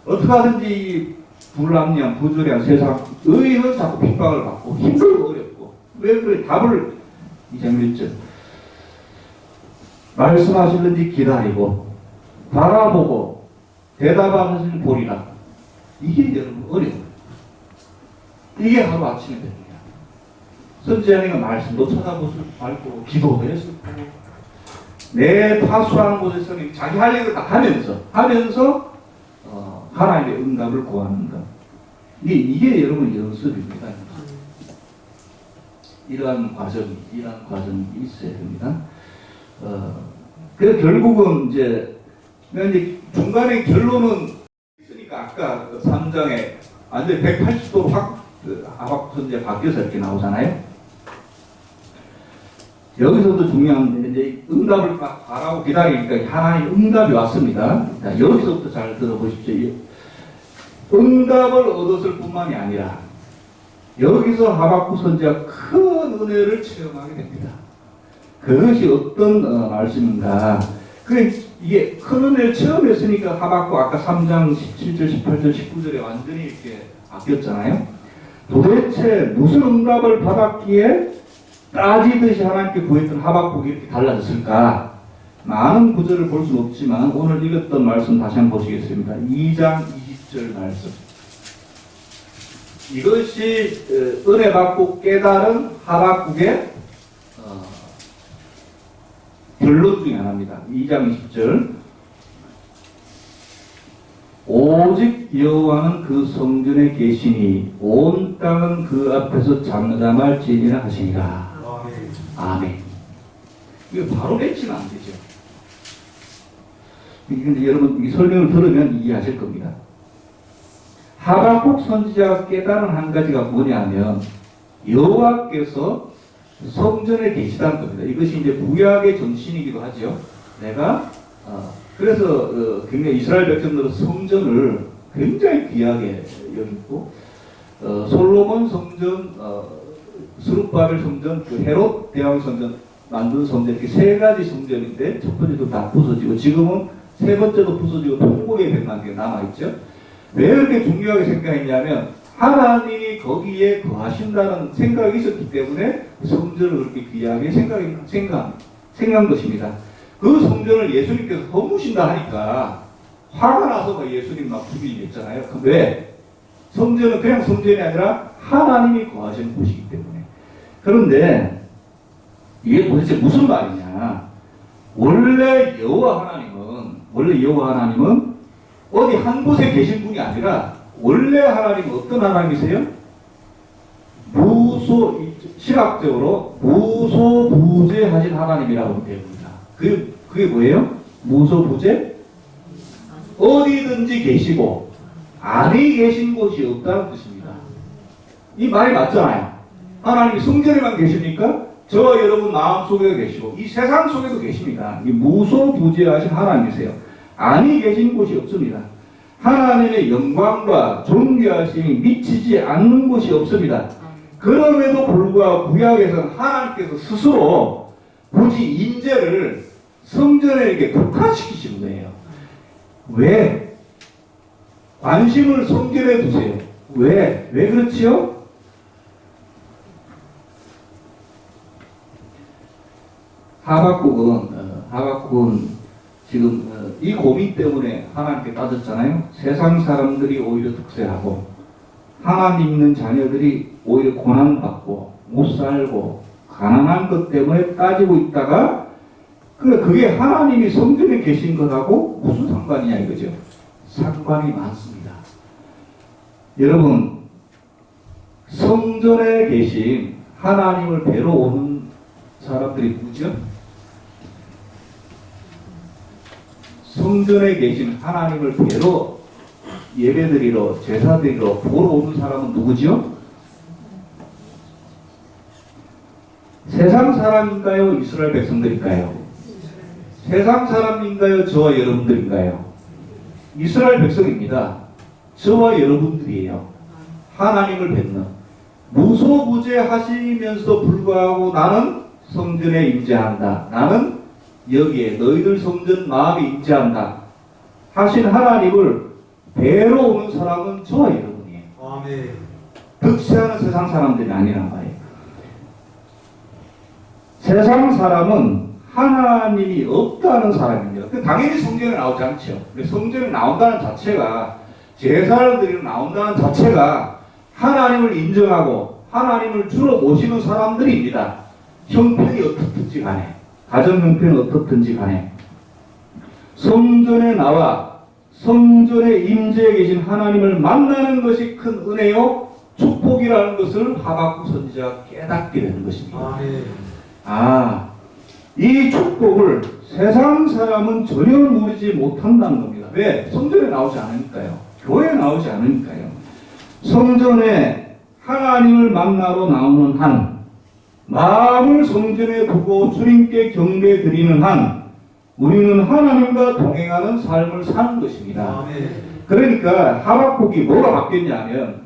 어떻게 하든지 불합리한 부조리한 세상의 자꾸 핍박을 받고 힘들고 어렵고 왜 그래 답을 2장 1절 말씀하실는지 기다리고 바라보고 대답하시는 보리라. 이게 여러분 어려워요. 이게 하루아침에 됩니다. 선지자니가 말씀도 찾아보고 밟고 기도도 했었고 내 파수하는 곳에서는 자기 할 일을 다 하면서 하나님의 응답을 구하는 것. 이게 여러분 연습입니다. 이러한 과정이 있어야 됩니다. 그래서 결국은 이제 중간에 결론은 있으니까 아까 3장에 완전히 180도로 확 하박국 선지자 바뀌어서 이렇게 나오잖아요. 여기서도 중요한 게 이제 응답을 막 바라고 기다리니까 하나님 응답이 왔습니다. 자, 여기서부터 잘 들어보십시오. 응답을 얻었을 뿐만이 아니라 여기서 하박국 선지자가 큰 은혜를 체험하게 됩니다. 그것이 어떤 말씀인가? 이게 큰 은혜를 체험했으니까 하박국 아까 3장 17절, 18절, 19절에 완전히 이렇게 바뀌었잖아요. 도대체 무슨 응답을 받았기에 따지듯이 하나님께 구했던 하박국이 이렇게 달라졌을까? 많은 구절을 볼 수는 없지만 오늘 읽었던 말씀 다시 한번 보시겠습니다. 2장 20절 말씀. 이것이 은혜 받고 깨달은 하박국의 결론 중에 하나입니다. 2장 20절. 오직 여호와는 그 성전에 계시니 온 땅은 그 앞에서 잠잠할지니라 하시니라. 아멘. 이거 바로 맺히면 안 되죠. 근데 여러분 이 설명을 들으면 이해하실 겁니다. 하박국 선지자가 깨달은 한 가지가 뭐냐면 여호와께서 성전에 계시다는 겁니다. 이것이 이제 구약의 정신이기도 하죠. 내가 그래서 굉장히 이스라엘 백성들은 성전을 굉장히 귀하게 여기고 솔로몬 성전, 스룹바벨 성전, 그 헤롯 대왕 성전 만든 성전 이렇게 세 가지 성전인데 첫 번째도 다 부서지고 지금은 세 번째도 부서지고 통곡의 백만 개가 남아있죠. 왜 이렇게 중요하게 생각했냐면 하나님이 거기에 거하신다는 생각이 있었기 때문에 성전을 그렇게 귀하게 생각한 것입니다. 그 성전을 예수님께서 허무신다 하니까 화가 나서 막 예수님 막 죽이겠잖아요. 왜? 성전은 그냥 성전이 아니라 하나님이 거하시는 곳이기 때문에. 그런데 이게 도대체 무슨 말이냐? 원래 여호와 하나님은 어디 한 곳에 계신 분이 아니라 원래 하나님은 어떤 하나님이세요? 신학적으로 무소부재하신 하나님이라고 하면 됩니다. 그게 뭐예요? 무소부재? 어디든지 계시고 아니 계신 곳이 없다는 뜻입니다. 이 말이 맞잖아요. 하나님이 성전에만 계십니까? 저와 여러분 마음속에도 계시고 이 세상 속에도 계십니다. 이 무소부재하신 하나님이세요. 아니 계신 곳이 없습니다. 하나님의 영광과 존귀하심이 미치지 않는 곳이 없습니다. 그럼에도 불구하고 구약에서는 하나님께서 스스로 굳이 인재를 성전에 이렇게 국한시키시는 거예요. 왜? 관심을 성전에 두세요. 왜 그렇지요? 하박국은 지금 이 고민 때문에 하나님께 따졌잖아요. 세상 사람들이 오히려 득세하고 하나님 있는 자녀들이 오히려 고난받고 못 살고 가난한 것 때문에 따지고 있다가 그게 하나님이 성전에 계신 것하고 무슨 상관이냐 이거죠. 상관이 많습니다. 여러분 성전에 계신 하나님을 뵈러 오는 사람들이 누구죠? 성전에 계신 하나님을 뵈러 예배드리러 제사드리러 보러 오는 사람은 누구죠? 세상 사람인가요? 이스라엘 백성들인가요? 세상 사람인가요? 저와 여러분들인가요? 이스라엘 백성입니다. 저와 여러분들이에요. 하나님을 뵙는 무소부재하시면서도 불구하고 나는 성전에 임재한다. 나는 여기에 너희들 성전 마음에 임재한다 하신 하나님을 뵈러 오는 사람은 저와 여러분이에요. 아멘. 득세하는 세상 사람들이 아니란 말이에요. 세상 사람은 하나님이 없다는 사람입니다. 당연히 성전에 나오지 않죠. 성전에 나온다는 자체가 제사를 드리러 나온다는 자체가 하나님을 인정하고 하나님을 주로 모시는 사람들입니다. 형편이 어떻든지 간에 가정 형편이 어떻든지 간에 성전에 나와 성전에 임재해 계신 하나님을 만나는 것이 큰 은혜요 축복이라는 것을 하박국 선지자가 깨닫게 되는 것입니다. 이 축복을 세상 사람은 전혀 누리지 못한다는 겁니다. 왜? 성전에 나오지 않으니까요. 교회에 나오지 않으니까요. 성전에 하나님을 만나러 나오는 한, 마음을 성전에 두고 주님께 경배 드리는 한, 우리는 하나님과 동행하는 삶을 사는 것입니다. 그러니까 하박국이 뭐가 바뀌었냐면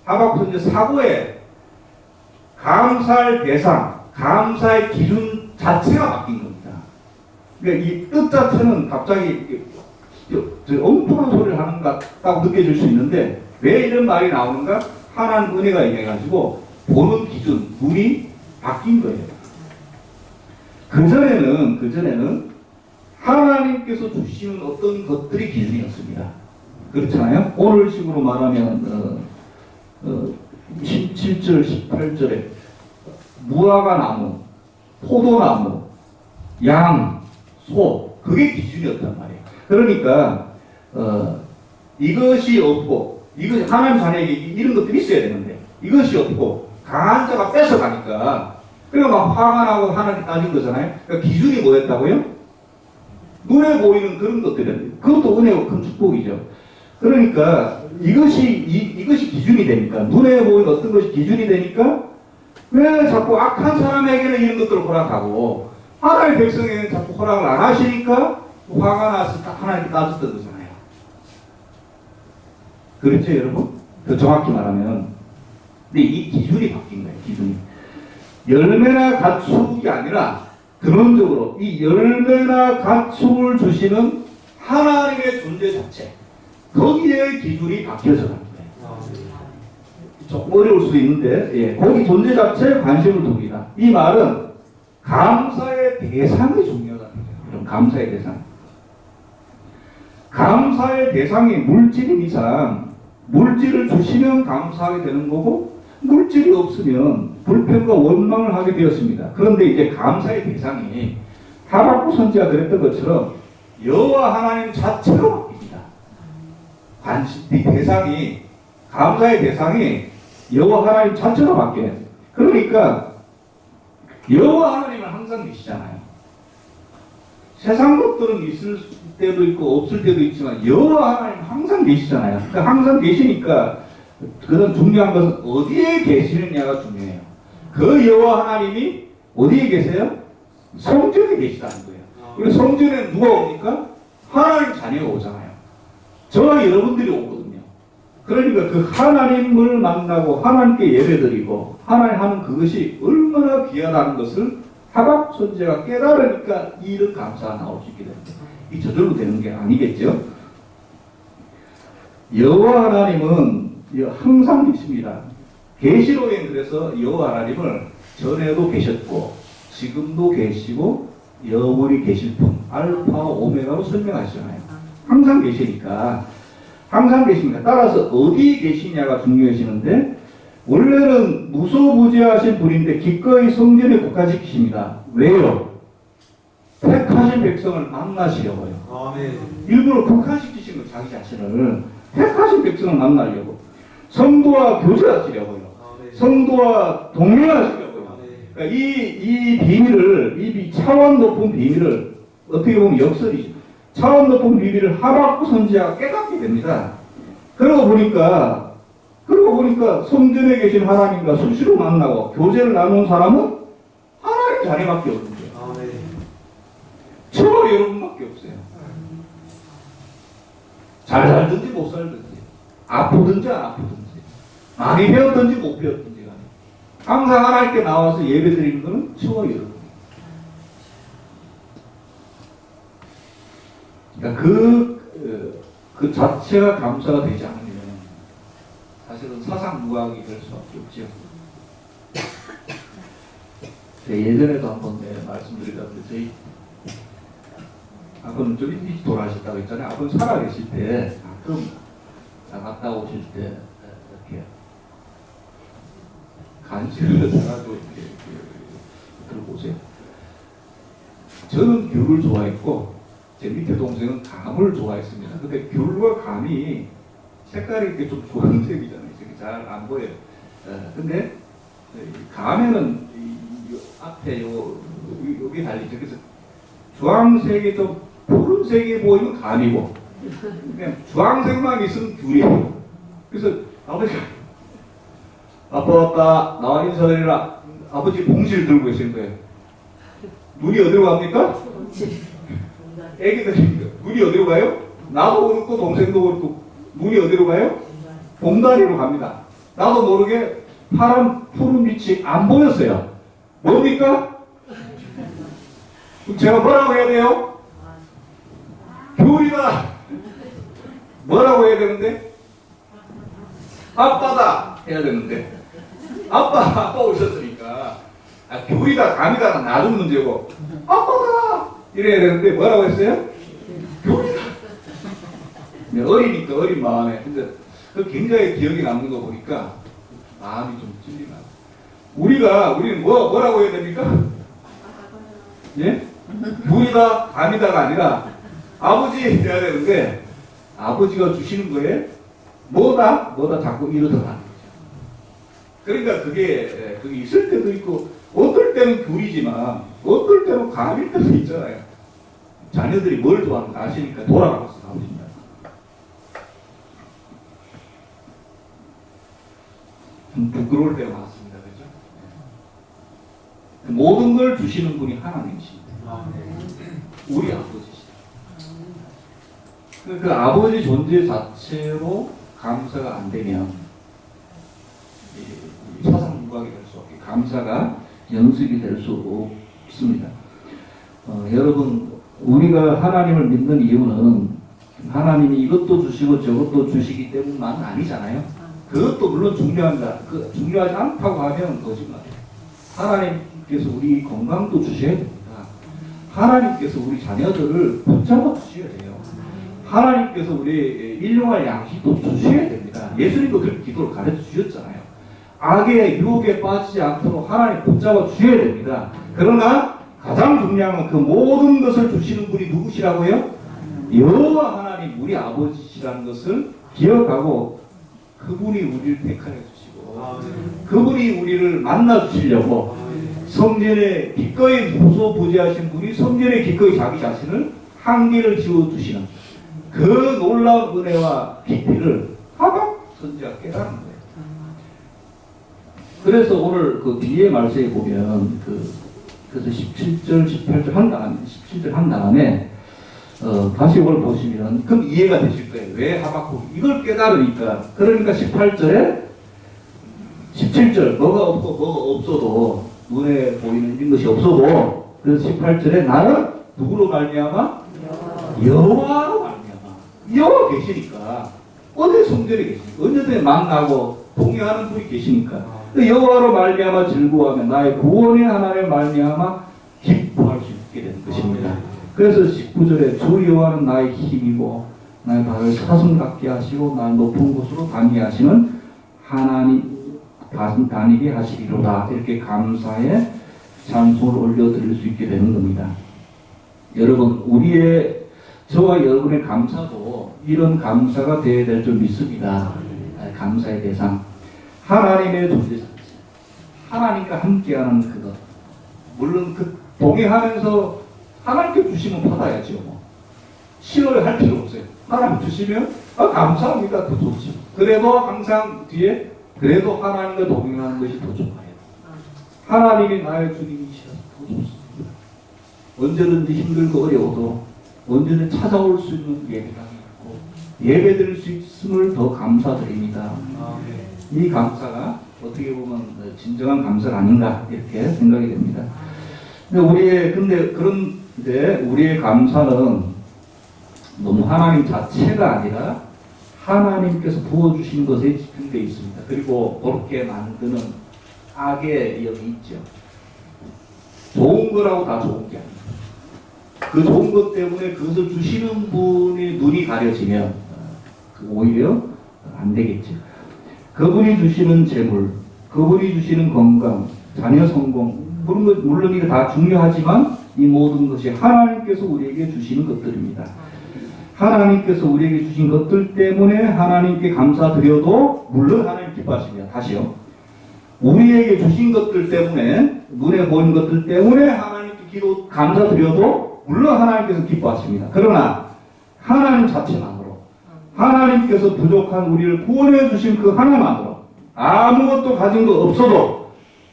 하박국 선지자 사고에 감사할 대상, 감사의 기준 자체가 바뀐 겁니다. 그러니까 이 뜻 자체는 갑자기 엉뚱한 소리를 하는 것 같다고 느껴질 수 있는데 왜 이런 말이 나오는가? 하나님 은혜가 임해가지고 보는 기준, 눈이 바뀐 거예요. 그전에는 하나님께서 주시는 어떤 것들이 기준이었습니다. 그렇잖아요? 오늘 식으로 말하면 17절, 18절에 무화과 나무, 포도나무, 양, 소, 그게 기준이었단 말이에요. 그러니까 이것이 없고, 이거 하나님 자녀에게 이런 것들이 있어야 되는데 이것이 없고 강한 자가 뺏어가니까, 그러니까 막 화가 나고 하나님 따진 거잖아요. 그러니까 기준이 뭐였다고요? 눈에 보이는 그런 것들은, 그것도 은혜고 큰 축복이죠. 그러니까 이것이 기준이 되니까, 눈에 보이는 어떤 것이 기준이 되니까 왜 자꾸 악한 사람에게는 이런 것들을 허락하고 하나님의 백성에게는 자꾸 허락을 안 하시니까 화가 나서 하나님께 따졌던 거잖아요. 그렇죠, 여러분? 더 정확히 말하면. 근데 이 기준이 바뀐 거예요, 기준이. 열매나 가축이 아니라 근원적으로 이 열매나 가축을 주시는 하나님의 존재 자체, 거기에 기준이 바뀌어져 가는 거예요. 좀 어려울 수도 있는데, 예, 거기 존재 자체에 관심을 둡니다. 이 말은 감사의 대상이 중요하다는 거예요. 감사의 대상. 감사의 대상이 물질인 이상 물질을 주시면 감사하게 되는 거고, 물질이 없으면 불평과 원망을 하게 되었습니다. 그런데 이제 감사의 대상이 하박국 선지자가 그랬던 것처럼 여호와 하나님 자체로 바뀝니다. 이 대상이, 감사의 대상이 여호와 하나님 자체로 바뀌어요. 그러니까 여호와 하나님은 항상 계시잖아요. 세상 것들은 있을 때도 있고 없을 때도 있지만 여호와 하나님 항상 계시잖아요. 그러니까 항상 계시니까 그런 중요한 것은 어디에 계시느냐가 중요해요. 그 여호와 하나님이 어디에 계세요? 성전에 계시다는 거예요. 그리고 성전에 누가 옵니까? 하나님 자녀가 오잖아요. 저와 여러분들이 오거든요. 그러니까 그 하나님을 만나고 하나님께 예배드리고 하나님 하는 그것이 얼마나 귀하다는 것을 하박국 선지자가 깨달으니까 이런 감사가 나올 수 있게 됩니다. 이 저절로 되는 게 아니겠죠. 여호와 하나님은 항상 계십니다. 계시록에 그래서 여호와 하나님을 전에도 계셨고 지금도 계시고 영원히 계실 분, 알파와 오메가로 설명하시잖아요. 항상 계시니까, 항상 계십니다. 따라서 어디 계시냐가 중요해지는데, 원래는 무소부재하신 분인데 기꺼이 성전에 국한시키십니다. 왜요? 택하신 백성을 만나시려고요. 아멘. 일부러 국한시키신 거, 자기 자신을. 택하신 백성을 만나려고. 성도와 교제하시려고요. 아멘. 성도와 동행하시려고요. 그러니까 이 비밀을, 이 차원 높은 비밀을, 어떻게 보면 역설이죠. 차원 높은 비밀을 하박국 선지자가 깨닫게 됩니다. 그러고 보니까 성전에 계신 하나님과 수시로 만나고 교제를 나눈 사람은 하나님 자녀밖에 없는 거예요. 저와 여러분밖에 없어요. 잘 살든지 못 살든지, 아프든지 안 아프든지, 많이 배웠든지 못 배웠든지 간에 항상 하나님께 나와서 예배 드리는 것은 저와 여러분. 그러니까 그 자체가 감사가 되지 않으면 사실은 사상무각이 될 수밖에 없죠. 예전에도 한번 말씀드리다시피 저희 아버는 좀 일찍 돌아가셨다고 했잖아요. 아버는 살아계실 때 가끔 갔다 오실 때 이렇게 간식을 사가지고 이렇게 들고 오세요. 저는 귤을 좋아했고 제 밑에 동생은 감을 좋아했습니다. 근데 귤과 감이 색깔이 이렇게 좀 주황색이잖아요. 잘 안 보여요. 근데 감에는 앞에 여기 달리죠. 그래서 주황색이 좀 푸른색이 보이면 감이고 그냥 주황색만 있으면 귤이에요. 그래서 아버지가 아빠 왔다 나와 인사드리라. 아버지 봉지를 들고 계신 거예요. 눈이 어디로 갑니까? 애기들이 눈이 어디로 가요? 나도 그렇고 동생도 그렇고 눈이 어디로 가요? 봉다리로 갑니다. 나도 모르게 파란 푸른 빛이 안 보였어요. 뭡니까? 제가 뭐라고 해야 돼요? 귤이다. 뭐라고 해야 되는데? 아빠다 해야 되는데 아빠 오셨으니까 귤이다 감이다 나도 문제고 아빠다 이래야 되는데 뭐라고 했어요? 귤이다. 어리니까 어린 마음에. 근데 그 굉장히 기억에 남는 거 보니까 마음이 좀 찔리나. 우리는 뭐라고 해야 됩니까? 예? 물이다, 밤이다가 아니라 아버지 해야 되는데 아버지가 주시는 거에 뭐다 자꾸 이러더라. 그러니까 그게 있을 때도 있고 어떨 때는 귤이지만 어떨 때는 감일 때도 있잖아요. 자녀들이 뭘 좋아하는지 아시니까 돌아가면서 나오십니다. 좀 부끄러울 때가 많습니다. 그죠? 모든 걸 주시는 분이 하나님이십니다. 우리 아버지시다. 그 아버지 존재 자체로 감사가 안 되면 사상 누각이 될 수 없게 감사가 연습이 될 수 없습니다. 여러분 우리가 하나님을 믿는 이유는 하나님이 이것도 주시고 저것도 주시기 때문만 아니잖아요. 그것도 물론 중요합니다. 중요하지 않다고 하면 거짓말이에요. 하나님께서 우리 건강도 주셔야 됩니다. 하나님께서 우리 자녀들을 붙잡아 주셔야 돼요. 하나님께서 우리 일용할 양식도 주셔야 됩니다. 예수님도 그렇게 기도를 가르쳐 주셨잖아요. 악의 유혹에 빠지지 않도록 하나님 붙잡아 주셔야 됩니다. 그러나 가장 중요한 건 그 모든 것을 주시는 분이 누구시라고요? 여호와 하나님 우리 아버지시라는 것을 기억하고 그분이 우리를 택하여 주시고 그분이 우리를 만나 주시려고 성전에 기꺼이 무소부지하신 분이 성전에 기꺼이 자기 자신을 한계를 지어 주시는 그 놀라운 은혜와 깊이를 하박 선지자가 깨달은 거예요. 그래서 오늘 그 뒤에 말씀에 보면 그래서 17절, 18절 한 다음에 다시 이걸 보시면 그럼 이해가 되실 거예요. 왜 하박국 이걸 깨달으니까. 그러니까 18절에 17절 뭐가 없고 뭐가 없어도 눈에 보이는 이런 것이 없어도 그래서 18절에 나는 누구로 말미암아? 여호와로 말미암아. 여호와 계시니까 어디 성전에 계시니까 언제든지 만나고 동행하는 분이 계시니까 여호와로 말미암아 즐거워하며 나의 구원의 하나님의 말미암아 기뻐할 수 있게 되는 것입니다. 그래서 19절에 주 여호와는 나의 힘이고 나의 발을 사슴 같게 하시고 나를 높은 곳으로 다니게 하시는 하나님 다니게 하시리로다. 이렇게 감사의 찬송을 올려드릴 수 있게 되는 겁니다. 여러분 저와 여러분의 감사도 이런 감사가 되어야 될 줄 믿습니다. 감사의 대상 하나님의 존재 자체, 하나님과 함께하는 그것. 물론 동행하면서 하나님께 주시면 받아야죠. 싫어할 필요 없어요. 하나님 주시면 감사합니다. 더 좋지. 그래도 항상 뒤에 그래도 하나님과 동행하는 것이 더 좋아요. 하나님이 나의 주님이시라서 더 좋습니다. 언제든지 힘들고 어려워도 언제든지 찾아올 수 있는 예배당이 있고 예배드릴 수 있음을 더 감사드립니다. 이 감사가 어떻게 보면 진정한 감사가 아닌가 이렇게 생각이 됩니다. 그런데 우리의 감사는 너무 하나님 자체가 아니라 하나님께서 부어주신 것에 집중되어 있습니다. 그리고 그렇게 만드는 악의 영이 있죠. 좋은 거라고 다 좋은 게 아닙니다. 그 좋은 것 때문에 그것을 주시는 분의 눈이 가려지면 오히려 안 되겠죠. 그분이 주시는 재물, 그분이 주시는 건강, 자녀 성공, 물론 이거 다 중요하지만 이 모든 것이 하나님께서 우리에게 주시는 것들입니다. 하나님께서 우리에게 주신 것들 때문에 하나님께 감사드려도 물론 하나님 기뻐하십니다. 다시요. 우리에게 주신 것들 때문에 눈에 보이는 것들 때문에 하나님께 감사드려도 물론 하나님께서 기뻐하십니다. 그러나 하나님 자체만으로 하나님께서 부족한 우리를 구원해 주신 그 하나만으로 아무것도 가진 거 없어도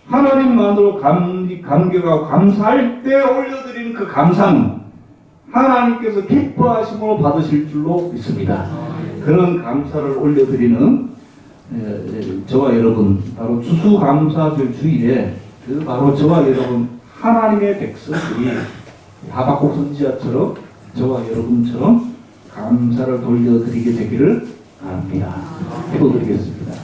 하나님만으로 감격하고 감사할 때 올려드리는 그 감사는 하나님께서 기뻐하심으로 받으실 줄로 믿습니다. 그런 감사를 올려드리는 저와 여러분 바로 추수감사절 주일에 바로 저와 여러분 하나님의 백성들이 하박국 선지자처럼 저와 여러분처럼 감사를 돌려드리게 되기를 바랍니다. 기도드리겠습니다.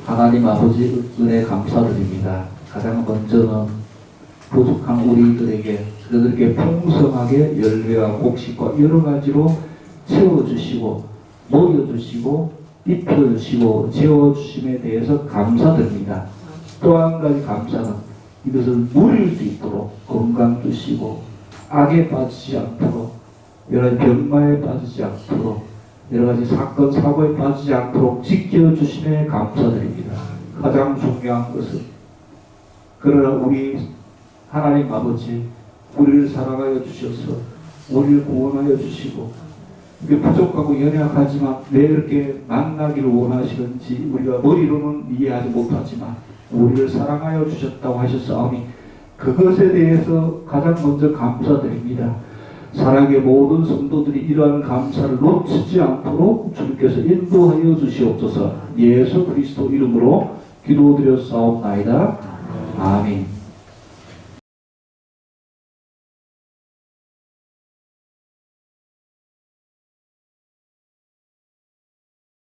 하나님 아버지 은혜 감사드립니다. 가장 먼저는 부족한 우리들에게 그들에게 풍성하게 열매와 곡식과 여러 가지로 채워주시고 먹여주시고 입혀주시고 재워주심에 대해서 감사드립니다. 또 한 가지 감사는 이것을 누릴 수 있도록 건강 주시고 악에 빠지지 않도록 여러 가지 병마에 빠지지 않도록 여러 가지 사건 사고에 빠지지 않도록 지켜주심에 감사드립니다. 가장 중요한 것은 그러나 우리 하나님 아버지 우리를 사랑하여 주셔서 우리를 구원하여 주시고 이게 부족하고 연약하지만 왜 이렇게 만나기를 원하시는지 우리가 머리로는 이해하지 못하지만 우리를 사랑하여 주셨다고 하셨사오니 그것에 대해서 가장 먼저 감사드립니다. 사랑의 모든 성도들이 이러한 감사를 놓치지 않도록 주님께서 인도하여 주시옵소서. 예수 그리스도 이름으로 기도드렸사옵나이다. 아멘.